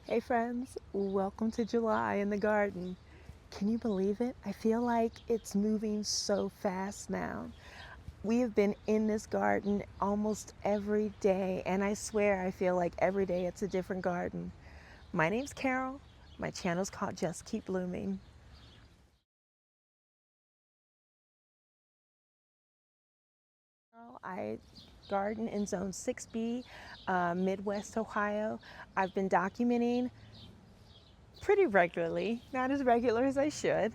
Hey friends, welcome to July in the garden. Can you believe it? I feel like it's moving so fast now. We have been in this garden almost every day, and I swear I feel like every day it's a different garden. My name's Carol. My channel's called Just Keep Blooming. I garden in Zone 6B, Midwest Ohio. I've been documenting pretty regularly, not as regular as I should,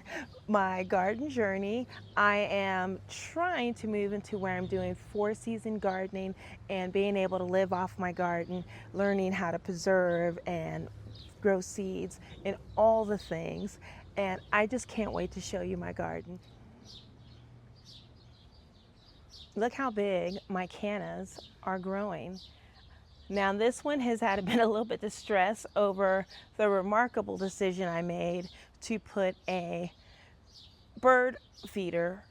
my garden journey. I am trying to move into where I'm doing 4-season gardening and being able to live off my garden, learning how to preserve and grow seeds and all the things. And I just can't wait to show you my garden. Look how big my cannas are growing. Now this one has been a little bit distressed over the remarkable decision I made to put a bird feeder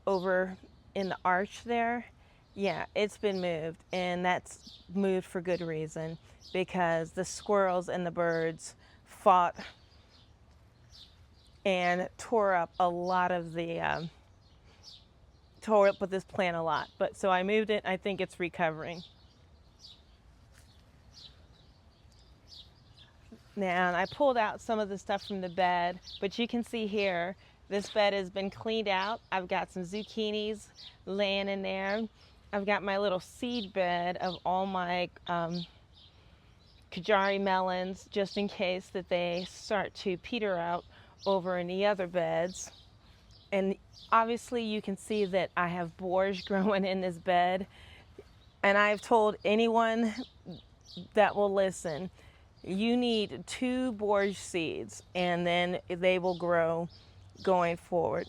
over in the arch there. Yeah, it's been moved, and that's moved for good reason, because the squirrels and the birds fought and tore up with this plant a lot. But so I moved it. I think it's recovering. Now, I pulled out some of the stuff from the bed, but you can see here, this bed has been cleaned out. I've got some zucchinis laying in there. I've got my little seed bed of all my Kajari melons, just in case that they start to peter out over in the other beds. And obviously you can see that I have borage growing in this bed. And I've told anyone that will listen, you need 2 borage seeds and then they will grow going forward.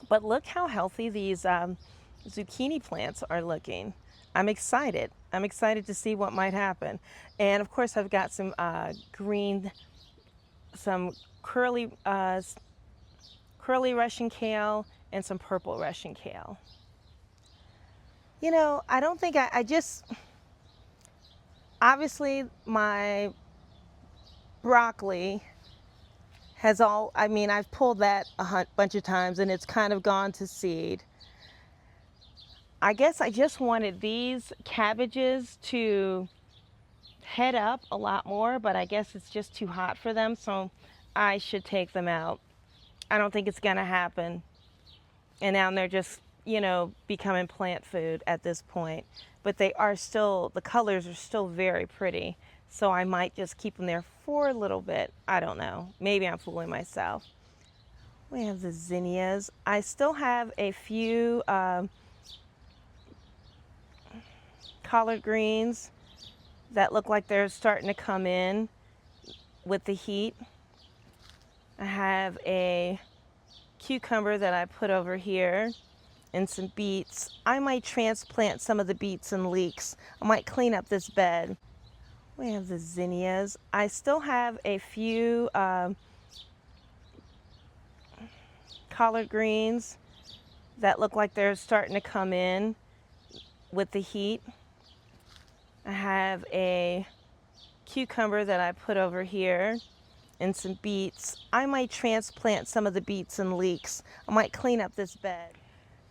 But look how healthy these zucchini plants are looking. I'm excited. I'm excited to see what might happen. And of course I've got some some curly Russian kale and some purple Russian kale. You know, I don't think obviously my broccoli I've pulled that a bunch of times and it's kind of gone to seed. I guess I just wanted these cabbages to head up a lot more, but I guess it's just too hot for them, so I should take them out. I don't think it's gonna happen. And now they're just, becoming plant food at this point. But the colors are still very pretty. So I might just keep them there for a little bit. I don't know. Maybe I'm fooling myself. We have the zinnias. I still have a few collard greens that look like they're starting to come in with the heat. I have a cucumber that I put over here and some beets. I might transplant some of the beets and leeks. I might clean up this bed. We have the zinnias. I still have a few collard greens that look like they're starting to come in with the heat. I have a cucumber that I put over here and some beets. I might transplant some of the beets and leeks. I might clean up this bed.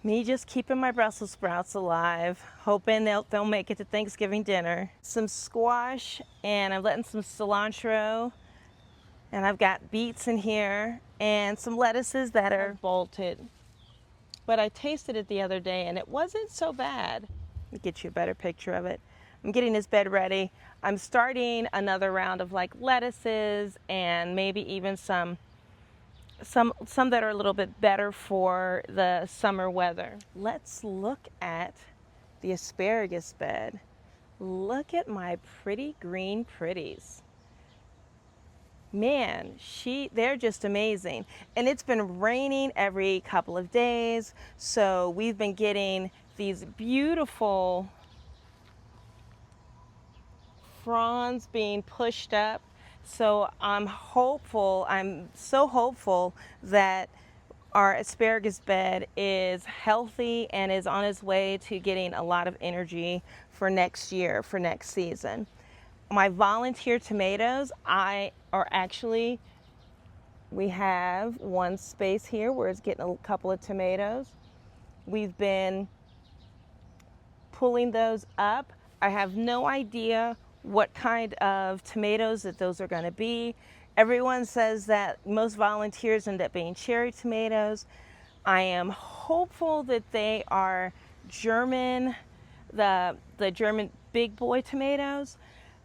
Me just keeping my Brussels sprouts alive, hoping they'll make it to Thanksgiving dinner. Some squash, and I'm letting some cilantro, and I've got beets in here, and some lettuces that are bolted. But I tasted it the other day, and it wasn't so bad. Let me get you a better picture of it. I'm getting this bed ready. I'm starting another round of like lettuces and maybe even some that are a little bit better for the summer weather. Let's look at the asparagus bed. Look at my pretty green pretties. Man, they're just amazing. And it's been raining every couple of days, so we've been getting these beautiful fronds being pushed up. So I'm so hopeful that our asparagus bed is healthy and is on its way to getting a lot of energy for next year, for next season. my volunteer tomatoes, we have one space here where it's getting a couple of tomatoes. We've been pulling those up. I have no idea what kind of tomatoes that those are going to be. Everyone says that most volunteers end up being cherry tomatoes. I am hopeful that they are German, the German big boy tomatoes.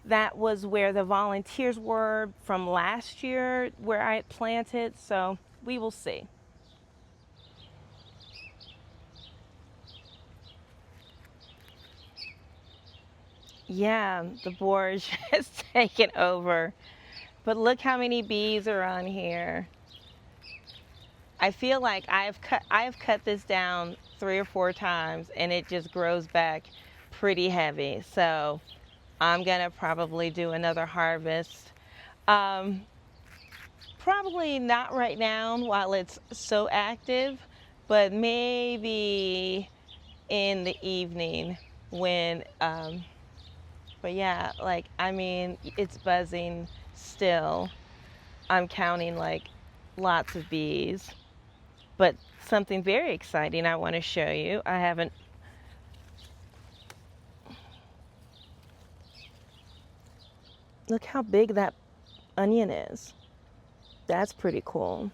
That was where the volunteers were from last year where I had planted, so we will see. Yeah, the borage has taken over. But look how many bees are on here. I feel like I've cut this down 3 or 4 times and it just grows back pretty heavy. So I'm gonna probably do another harvest. Probably not right now while it's so active, but maybe in the evening when, but yeah, like, I mean, it's buzzing still. I'm counting like lots of bees. But something very exciting I want to show you. Look how big that onion is. That's pretty cool.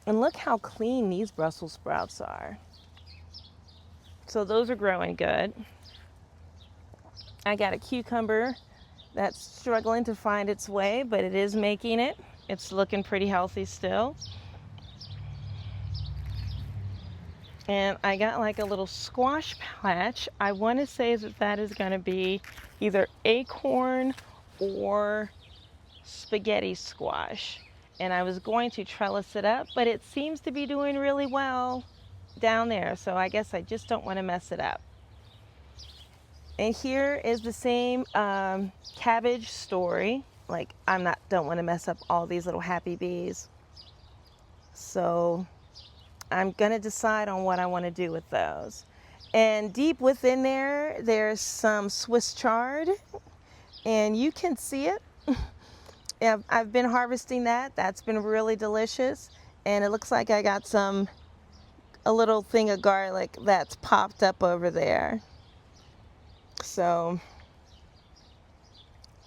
And look how clean these Brussels sprouts are. So those are growing good. I got a cucumber that's struggling to find its way, but it is making it. It's looking pretty healthy still. And I got like a little squash patch. I want to say that that is going to be either acorn or spaghetti squash. And I was going to trellis it up, but it seems to be doing really well down there. So I guess I just don't want to mess it up. And here is the same cabbage story. Like, don't want to mess up all these little happy bees. So I'm gonna decide on what I want to do with those. And deep within there, there's some Swiss chard, and you can see it. I've been harvesting that. That's been really delicious. And it looks like I got a little thing of garlic that's popped up over there. So,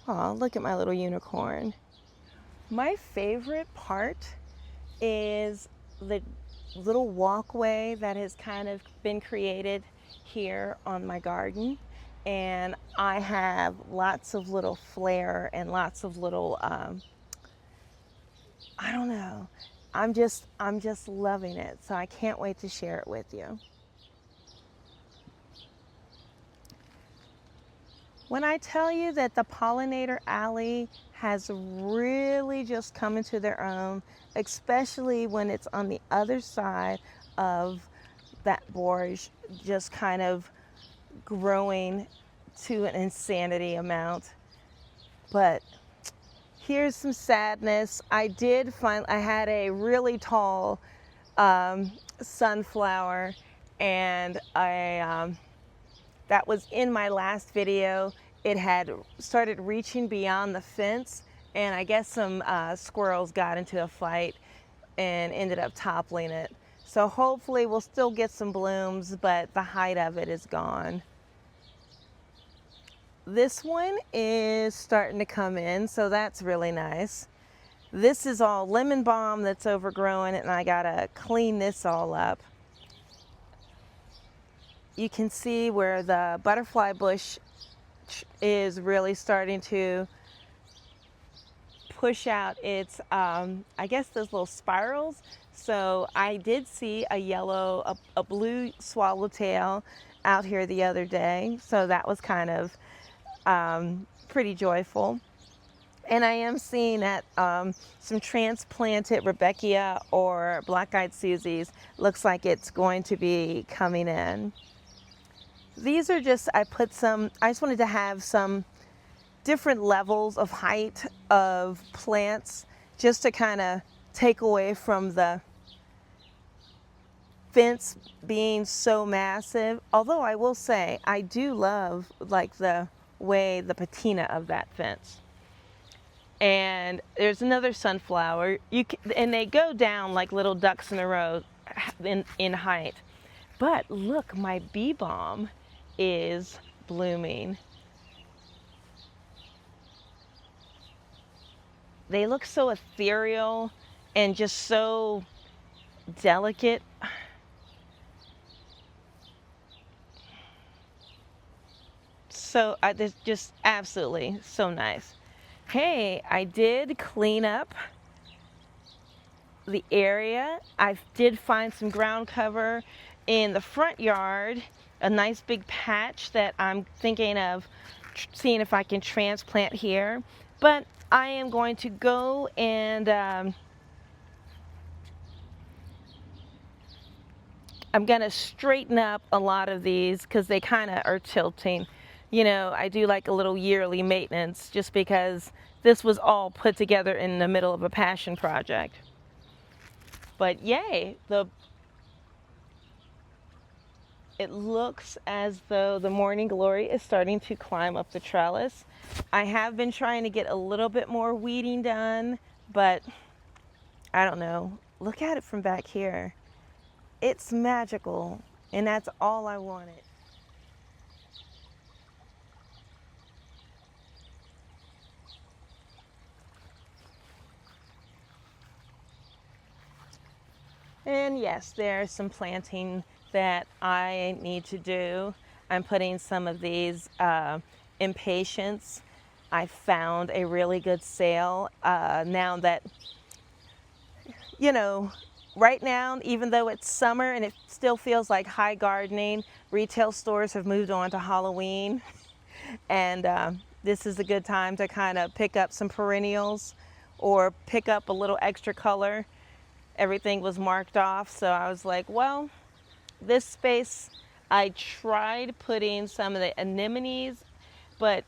oh, look at my little unicorn. My favorite part is the little walkway that has kind of been created here on my garden, and I have lots of little flair and lots of little I don't know, I'm just loving it, so I can't wait to share it with you. When I tell you that the pollinator alley has really just come into their own, especially when it's on the other side of that borage, just kind of growing to an insanity amount. But here's some sadness. I had a really tall sunflower, and that was in my last video. It had started reaching beyond the fence, and I guess some squirrels got into a fight and ended up toppling it. So hopefully we'll still get some blooms, but the height of it is gone. This one is starting to come in, so that's really nice. This is all lemon balm that's overgrown, and I gotta clean this all up. You can see where the butterfly bush is really starting to push out its, I guess those little spirals. So I did see a blue swallowtail out here the other day. So that was kind of pretty joyful. And I am seeing that some transplanted Rebecca or black-eyed Susies looks like it's going to be coming in. These are just, I just wanted to have some different levels of height of plants just to kind of take away from the fence being so massive. Although I will say, I do love like the away the patina of that fence. And there's another sunflower. And they go down like little ducks in a row in height. But look, my bee balm is blooming. They look so ethereal and just so delicate. So it's just absolutely so nice. Hey, I did clean up the area. I did find some ground cover in the front yard, a nice big patch that I'm thinking of seeing if I can transplant here. But I am going to go and I'm going to straighten up a lot of these because they kind of are tilting. You know, I do like a little yearly maintenance just because this was all put together in the middle of a passion project. But yay, it looks as though the morning glory is starting to climb up the trellis. I have been trying to get a little bit more weeding done, but I don't know. Look at it from back here. It's magical, and that's all I wanted. And yes, there's some planting that I need to do. I'm putting some of these impatiens. I found a really good sale now that, you know, right now, even though it's summer and it still feels like high gardening, retail stores have moved on to Halloween. And this is a good time to kind of pick up some perennials or pick up a little extra color. Everything was marked off, so I was like, well, this space, I tried putting some of the anemones, but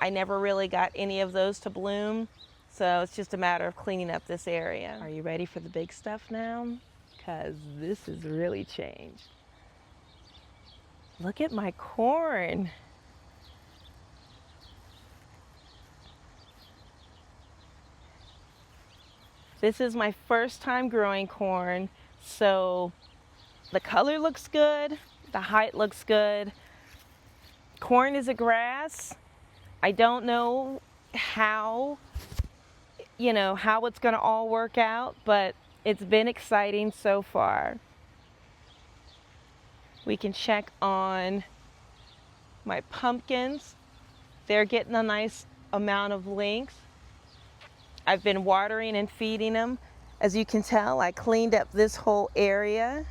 I never really got any of those to bloom. So it's just a matter of cleaning up this area. Are you ready for the big stuff now? Because this has really changed. Look at my corn. This is my first time growing corn, so the color looks good, the height looks good. Corn is a grass. I don't know how it's going to all work out, but it's been exciting so far. We can check on my pumpkins. They're getting a nice amount of length. I've been watering and feeding them. As you can tell, I cleaned up this whole area.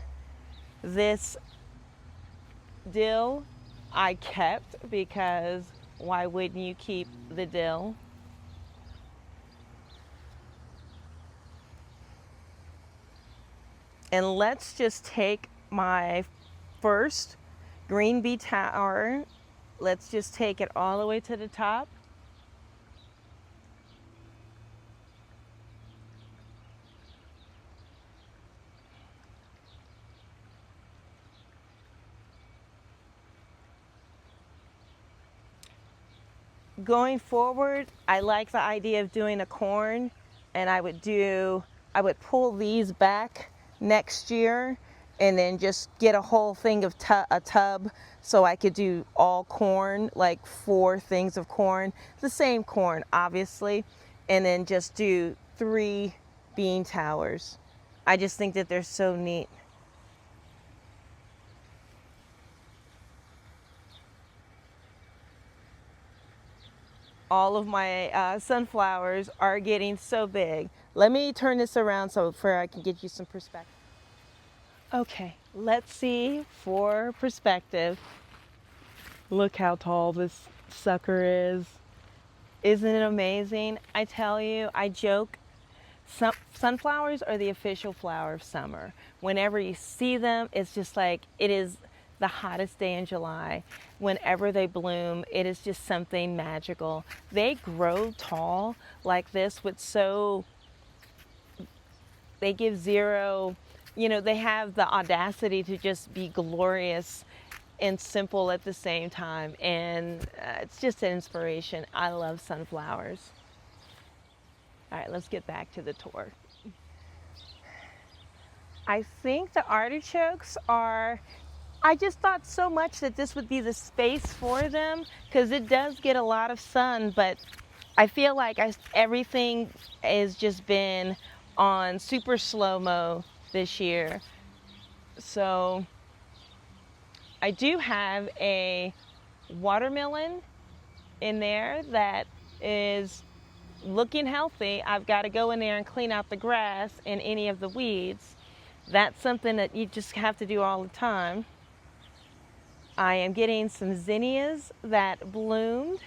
This dill I kept because why wouldn't you keep the dill? And let's just take my first green bee tower. Let's just take it all the way to the top. Going forward, I like the idea of doing a corn, and I would pull these back next year and then just get a whole thing of a tub so I could do all corn, like 4 things of corn, the same corn obviously, and then just do 3 bean towers. I just think that they're so neat. All of my sunflowers are getting so big. Let me turn this around so I can get you some perspective. Okay, let's see for perspective. Look how tall this sucker is. Isn't it amazing? I tell you, I joke, sunflowers are the official flower of summer. Whenever you see them, it's just like it is the hottest day in July. Whenever they bloom, it is just something magical. They grow tall like this they give zero, they have the audacity to just be glorious and simple at the same time. And it's just an inspiration. I love sunflowers. All right, let's get back to the tour. I think the artichokes are, I just thought so much that this would be the space for them because it does get a lot of sun, but I feel like everything has just been on super slow-mo this year. So I do have a watermelon in there that is looking healthy. I've got to go in there and clean out the grass and any of the weeds. That's something that you just have to do all the time. I am getting some zinnias that bloomed.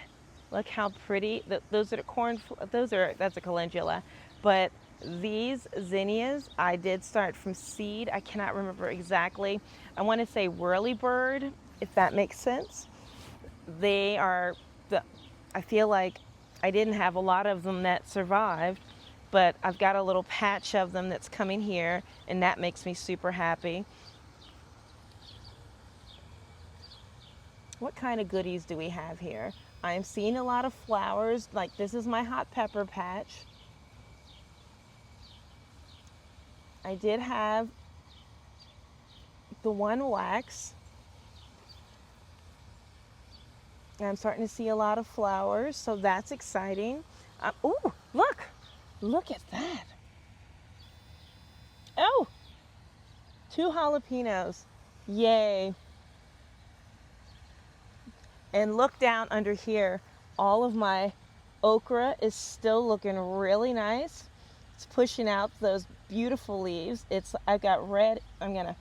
Look how pretty. Those are that's a calendula. But these zinnias, I did start from seed. I cannot remember exactly. I want to say whirlybird, if that makes sense. They are, I feel like I didn't have a lot of them that survived, but I've got a little patch of them that's coming here, and that makes me super happy. What kind of goodies do we have here? I'm seeing a lot of flowers, like this is my hot pepper patch. I did have the one wax. I'm starting to see a lot of flowers, so that's exciting. Ooh, look at that. Oh, 2 jalapenos, yay. And look down under here, all of my okra is still looking really nice. It's pushing out those beautiful leaves. I've got red, I'm gonna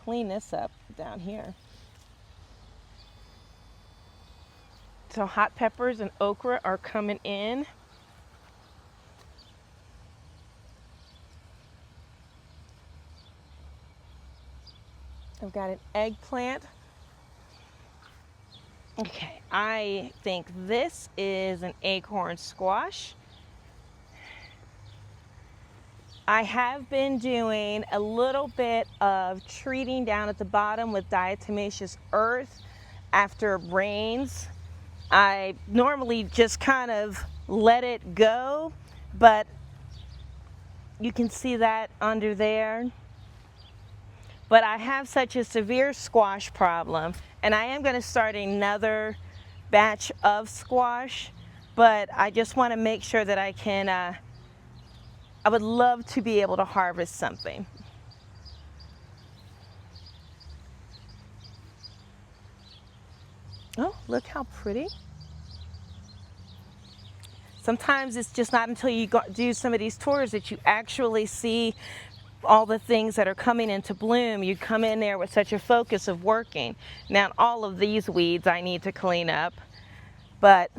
clean this up down here. So hot peppers and okra are coming in. I've got an eggplant. Okay, I think this is an acorn squash. I have been doing a little bit of treating down at the bottom with diatomaceous earth after rains. I normally just kind of let it go, but you can see that under there. But I have such a severe squash problem, and I am going to start another batch of squash, but I just want to make sure that I can, I would love to be able to harvest something. Oh, look how pretty. Sometimes it's just not until you do some of these tours that you actually see all the things that are coming into bloom. You come in there with such a focus of working. Now, all of these weeds I need to clean up, but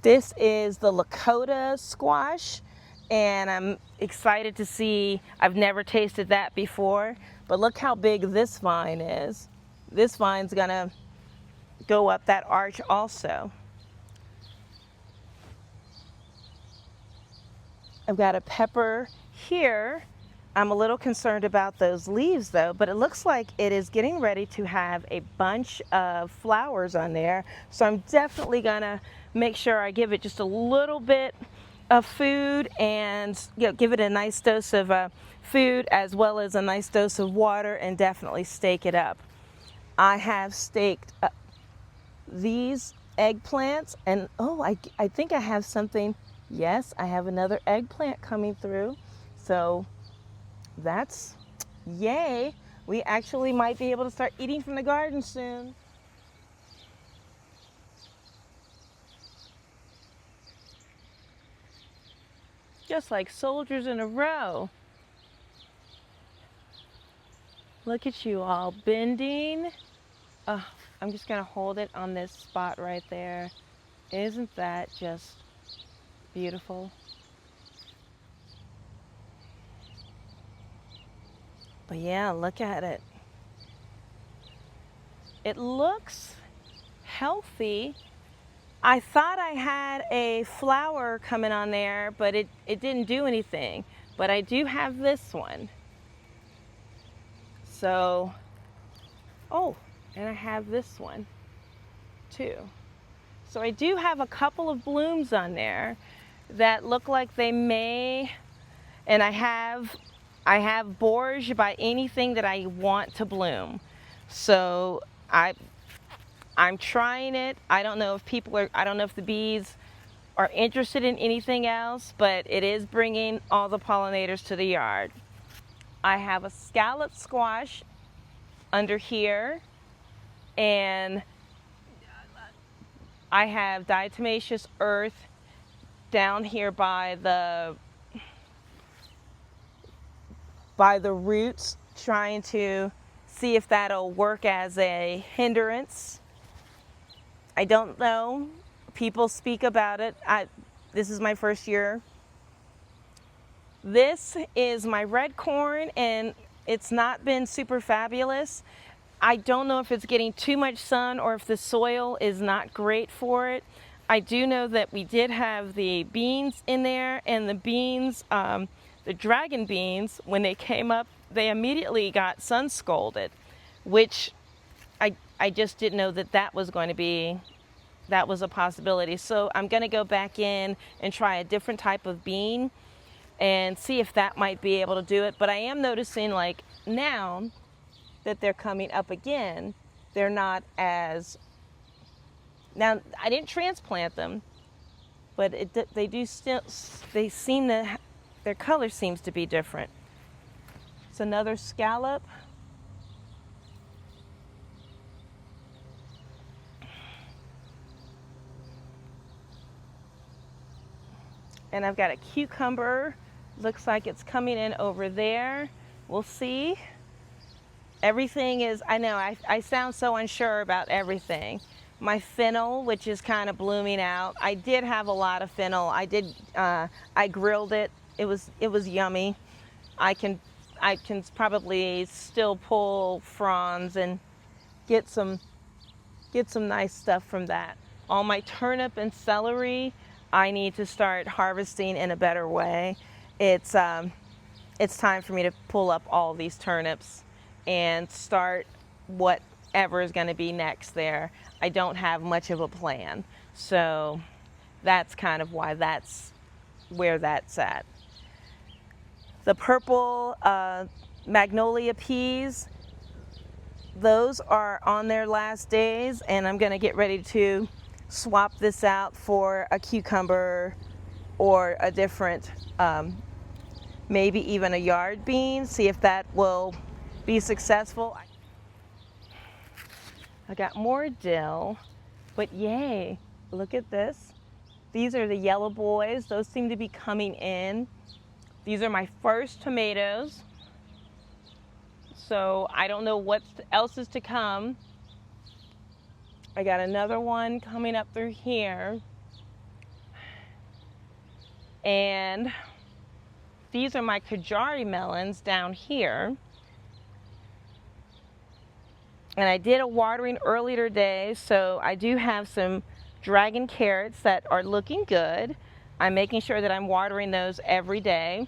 this is the Lakota squash, and I'm excited to see. I've never tasted that before, but look how big this vine is. This vine's gonna go up that arch also. I've got a pepper here. I'm a little concerned about those leaves though, but it looks like it is getting ready to have a bunch of flowers on there. So I'm definitely gonna make sure I give it just a little bit of food and give it a nice dose of food as well as a nice dose of water, and definitely stake it up. I have staked these eggplants, and oh, I think I have something. Yes, I have another eggplant coming through. So that's yay. We actually might be able to start eating from the garden soon. Just like soldiers in a row. Look at you all bending. Oh, I'm just gonna hold it on this spot right there. Isn't that just beautiful? But yeah, look at it. It looks healthy. I thought I had a flower coming on there, but it didn't do anything. But I do have this one. So, oh, And I have this one too. So I do have a couple of blooms on there that look like they may, and I have borage by anything that I want to bloom. So I'm trying it. I don't know if I don't know if the bees are interested in anything else, but it is bringing all the pollinators to the yard. I have a scallop squash under here, and I have diatomaceous earth down here by the roots, trying to see if that'll work as a hindrance. I don't know. People speak about it. This is my first year. This is my red corn, and it's not been super fabulous. I don't know if it's getting too much sun or if the soil is not great for it. I do know that we did have the beans in there, and the beans, the dragon beans, when they came up, they immediately got sun scalded, which I just didn't know that was going to be, that was a possibility. So I'm going to go back in and try a different type of bean and see if that might be able to do it. But I am noticing, like, now that they're coming up again, they're not as, now I didn't transplant them, but they seem to, their color seems to be different. It's another scallop. And I've got a cucumber. Looks like it's coming in over there. We'll see. Everything is, I know, I sound so unsure about everything. My fennel, which is kind of blooming out. I did have a lot of fennel. I grilled it. It was yummy. I can probably still pull fronds and get some nice stuff from that. All my turnip and celery, I need to start harvesting in a better way. It's time for me to pull up all these turnips and start whatever is going to be next there. I don't have much of a plan, so that's kind of why that's where that's at. The purple magnolia peas, those are on their last days, and I'm going to get ready to swap this out for a cucumber or a different, maybe even a yard bean, see if that will be successful. I got more dill, but yay, look at this. These are the yellow boys. Those seem to be coming in. These are my first tomatoes, so I don't know what else is to come. I got another one coming up through here. And these are my Kajari melons down here. And I did a watering earlier today, so I do have some dragon carrots that are looking good. I'm making sure that I'm watering those every day.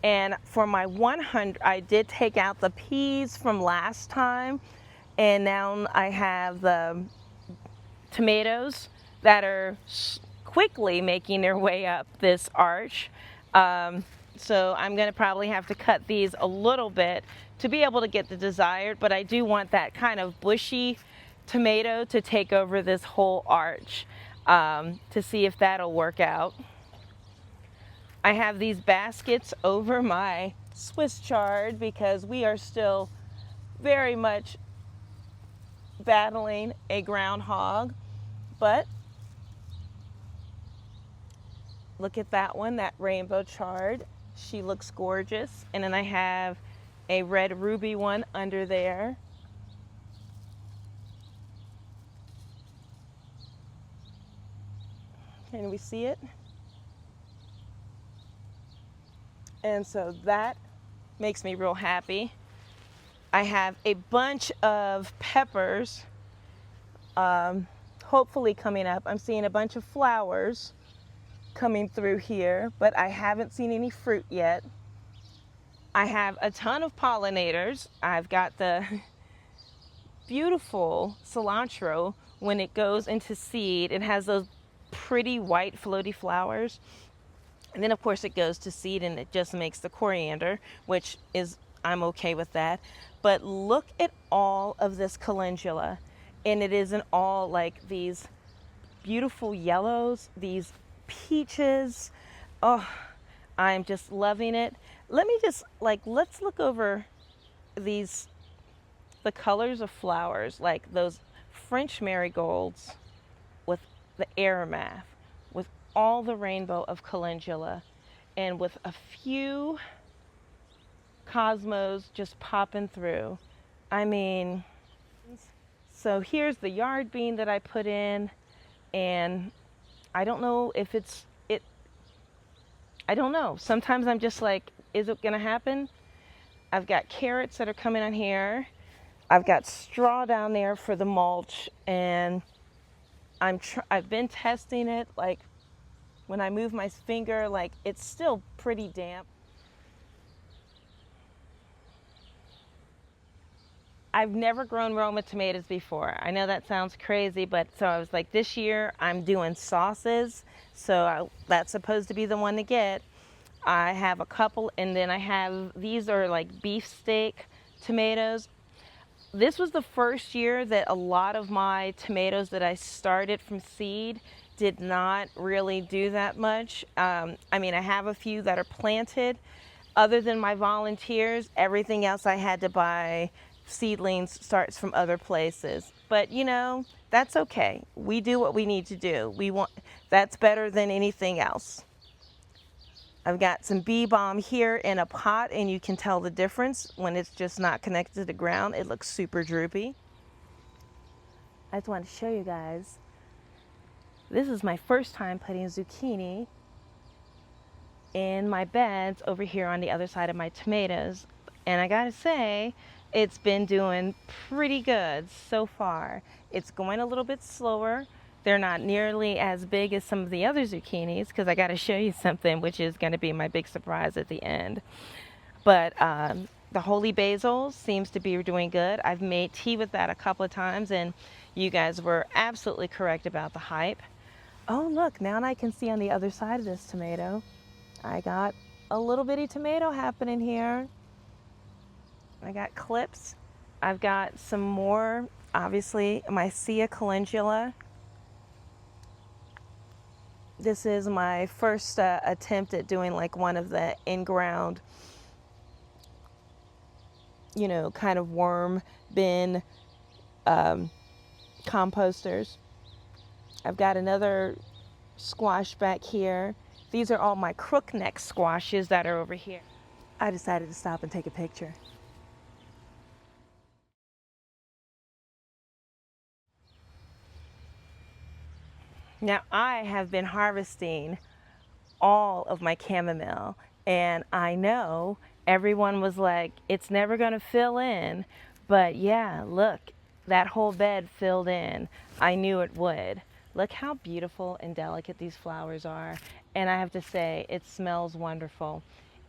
And for my 100, I did take out the peas from last time, and now I have the tomatoes that are quickly making their way up this arch. So I'm going to probably have to cut these a little bit to be able to get the desired, but I do want that kind of bushy tomato to take over this whole arch, to see if that'll work out. I have these baskets over my Swiss chard because we are still very much battling a groundhog, but look at that one, that rainbow chard. She looks gorgeous. And then I have a red ruby one under there. Can we see it? And so that makes me real happy. I have a bunch of peppers, hopefully coming up. I'm seeing a bunch of flowers coming through here, but I haven't seen any fruit yet. I have a ton of pollinators. I've got the beautiful cilantro, when it goes into seed, it has those pretty white floaty flowers. And then of course it goes to seed and it just makes the coriander, which is, I'm okay with that. But look at all of this calendula, and it isn't all like these beautiful yellows, these peaches. Oh, I'm just loving it. Let me just let's look over these, the colors of flowers, like those French marigolds with the aromath, with all the rainbow of calendula, and with a few cosmos just popping through. I mean, so here's the yard bean that I put in, and I don't know if it's it. I don't know. Sometimes I'm just like, is it gonna happen? I've got carrots that are coming on here. I've got straw down there for the mulch, and I've been testing it. Like when I move my finger, like it's still pretty damp. I've never grown Roma tomatoes before. I know that sounds crazy, but so I was like, this year I'm doing sauces, so that's supposed to be the one to get. I have a couple, and then I have, these are like beefsteak tomatoes. This was the first year that a lot of my tomatoes that I started from seed did not really do that much. I mean, I have a few that are planted. Other than my volunteers, everything else I had to buy seedlings starts from other places. But you know, that's okay. We do what we need to do. That's better than anything else. I've got some bee balm here in a pot, and you can tell the difference when it's just not connected to the ground. It looks super droopy. I just wanted to show you guys. This is my first time putting zucchini in my beds over here on the other side of my tomatoes. And I gotta say, it's been doing pretty good so far. It's going a little bit slower. They're not nearly as big as some of the other zucchinis, because I got to show you something, which is going to be my big surprise at the end. But the holy basil seems to be doing good. I've made tea with that a couple of times, and you guys were absolutely correct about the hype. Oh, look, now I can see on the other side of this tomato, I got a little bitty tomato happening here. I got clips. I've got some more, obviously, my Sia calendula. This is my first attempt at doing like one of the in-ground, you know, kind of worm bin composters. I've got another squash back here. These are all my crookneck squashes that are over here. I decided to stop and take a picture. Now, I have been harvesting all of my chamomile, and I know everyone was like, it's never going to fill in. But yeah, look, that whole bed filled in. I knew it would. Look how beautiful and delicate these flowers are. And I have to say, it smells wonderful.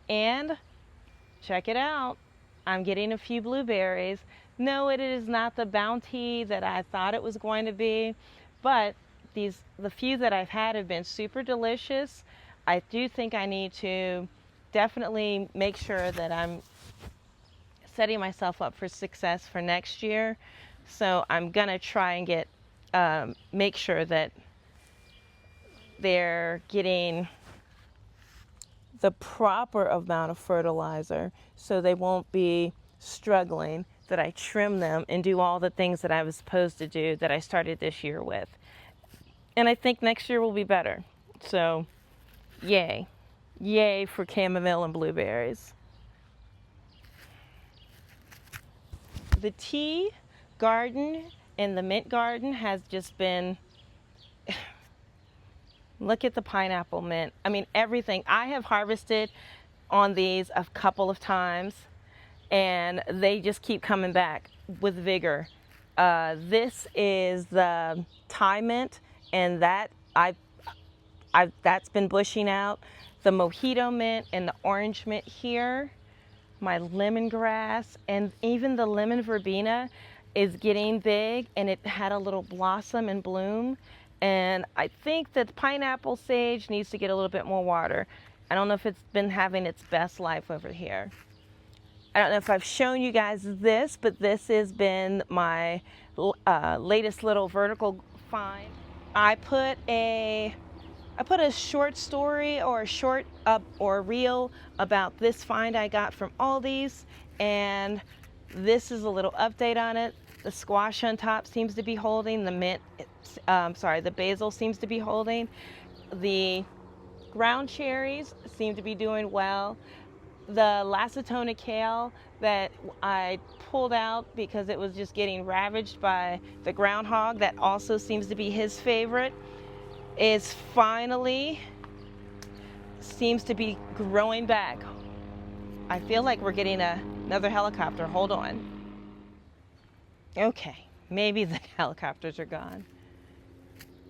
And check it out. I'm getting a few blueberries. No, it is not the bounty that I thought it was going to be, but the few that I've had have been super delicious. I do think I need to definitely make sure that I'm setting myself up for success for next year. So I'm gonna try and get make sure that they're getting the proper amount of fertilizer, so they won't be struggling, that I trim them and do all the things that I was supposed to do that I started this year with. And I think next year will be better. So, yay. Yay for chamomile and blueberries. The tea garden and the mint garden has just been, look at the pineapple mint. I mean, everything. I have harvested on these a couple of times, and they just keep coming back with vigor. This is the Thai mint, and that's been bushing out. The mojito mint and the orange mint here, my lemongrass, and even the lemon verbena. is getting big, and it had a little blossom and bloom. And I think that the pineapple sage needs to get a little bit more water. I don't know if it's been having its best life over here. I don't know if I've shown you guys this, but this has been my latest little vertical find. I put a short story or a short or a reel about this find I got from Aldi's, and this is a little update on it. The squash on top seems to be holding. The basil seems to be holding. The ground cherries seem to be doing well. The lacetona kale that I pulled out because it was just getting ravaged by the groundhog, that also seems to be his favorite, is finally seems to be growing back. I feel like we're getting another helicopter. Hold on. Okay, maybe the helicopters are gone.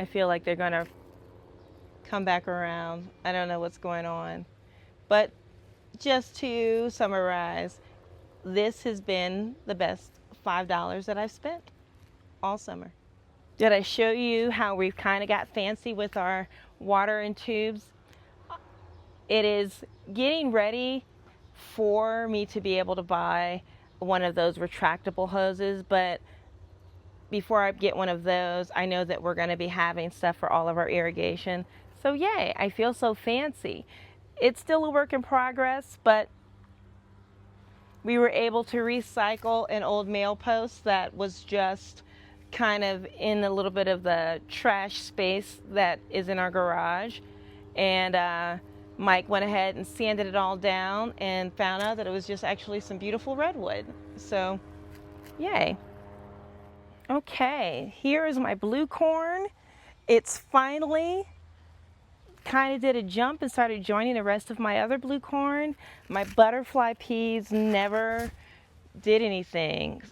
I feel like they're gonna come back around. I don't know what's going on. But just to summarize, this has been the best $5 that I've spent all summer. Did I show you how we've kind of got fancy with our water in tubes? It is getting ready for me to be able to buy one of those retractable hoses, but before I get one of those, I know that we're going to be having stuff for all of our irrigation. So yay, I feel so fancy. It's still a work in progress, but we were able to recycle an old mail post that was just kind of in a little bit of the trash space that is in our garage. And Mike went ahead and sanded it all down and found out that it was just actually some beautiful redwood. So, yay. Okay, here is my blue corn. It's finally kind of did a jump and started joining the rest of my other blue corn. My butterfly peas never did anything.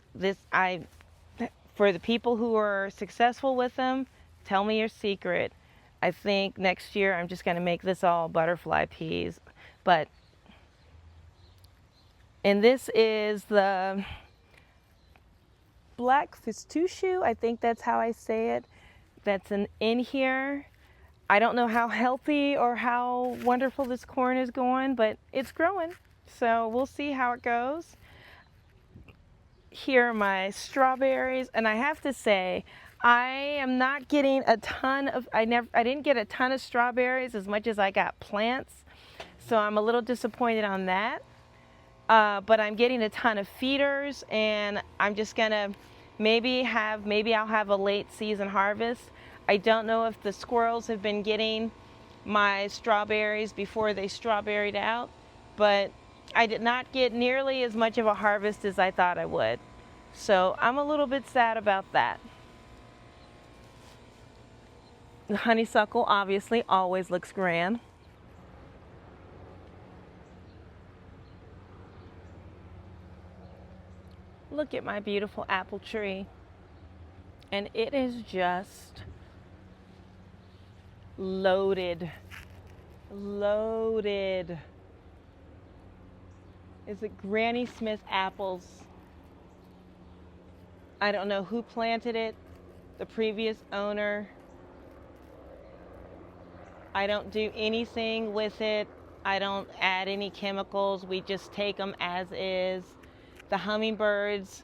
For the people who are successful with them, tell me your secret. I think next year I'm just going to make this all butterfly peas. And this is the black fistuchu, I think that's how I say it. That's in here. I don't know how healthy or how wonderful this corn is going, but it's growing. So we'll see how it goes. Here are my strawberries, and I have to say, I am not getting a ton of, I didn't get a ton of strawberries as much as I got plants. So I'm a little disappointed on that. But I'm getting a ton of feeders, and I'm just gonna maybe I'll have a late season harvest. I don't know if the squirrels have been getting my strawberries before they strawberried out, but I did not get nearly as much of a harvest as I thought I would. So I'm a little bit sad about that. The honeysuckle obviously always looks grand. Look at my beautiful apple tree. And it is just loaded. Loaded. Is it Granny Smith apples? I don't know who planted it, the previous owner. I don't do anything with it. I don't add any chemicals. We just take them as is. The hummingbirds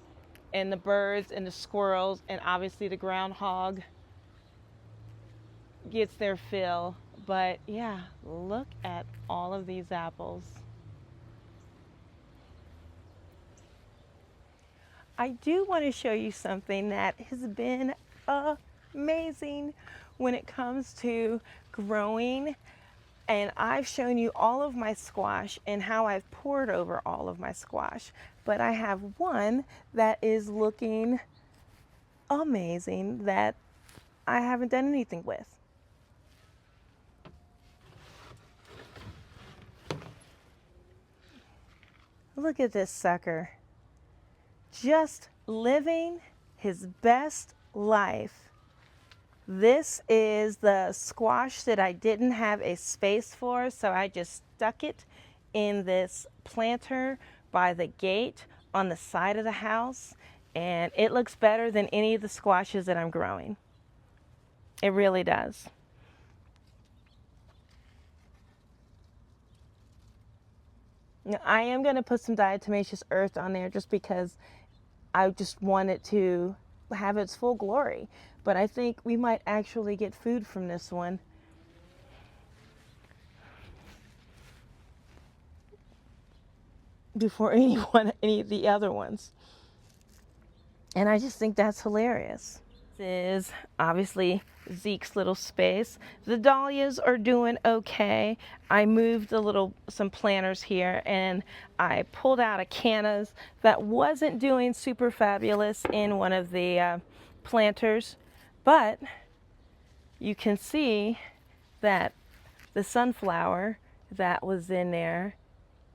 and the birds and the squirrels and obviously the groundhog gets their fill. But yeah, look at all of these apples. I do want to show you something that has been amazing when it comes to growing. And I've shown you all of my squash and how I've poured over all of my squash. But I have one that is looking amazing that I haven't done anything with. Look at this sucker. Just living his best life. This is the squash that I didn't have a space for, so I just stuck it in this planter by the gate on the side of the house. and it looks better than any of the squashes that I'm growing. It really does. Now, I am going to put some diatomaceous earth on there just because I just want it to have its full glory. But I think we might actually get food from this one. Before any of the other ones. And I just think that's hilarious. This is obviously Zeke's little space. The dahlias are doing okay. I moved some planters here, and I pulled out a cannas that wasn't doing super fabulous in one of the planters, but you can see that the sunflower that was in there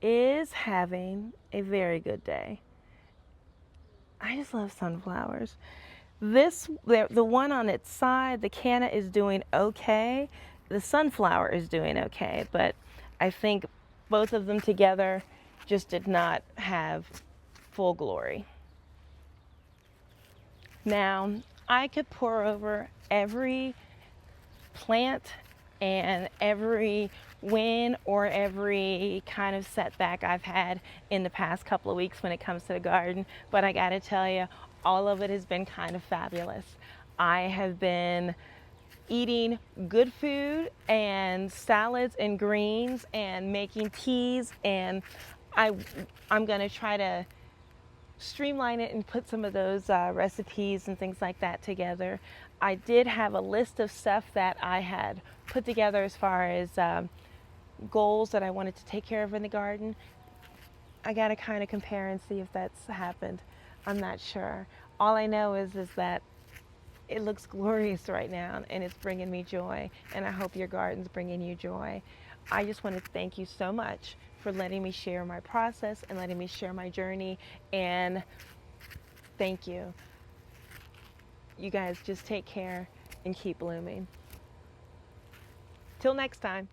is having a very good day. I just love sunflowers. The one on its side, the canna, is doing okay. The sunflower is doing okay, but I think both of them together just did not have full glory. Now, I could pour over every plant and every win or every kind of setback I've had in the past couple of weeks when it comes to the garden, but I gotta tell you, all of it has been kind of fabulous. I have been eating good food and salads and greens and making teas, and I'm gonna try to streamline it and put some of those recipes and things like that together. I did have a list of stuff that I had put together as far as goals that I wanted to take care of in the garden. I got to kind of compare and see if that's happened. I'm not sure. All I know is that it looks glorious right now, and it's bringing me joy, and I hope your garden's bringing you joy. I just want to thank you so much for letting me share my process and letting me share my journey, and thank you. You guys just take care and keep blooming. Till next time.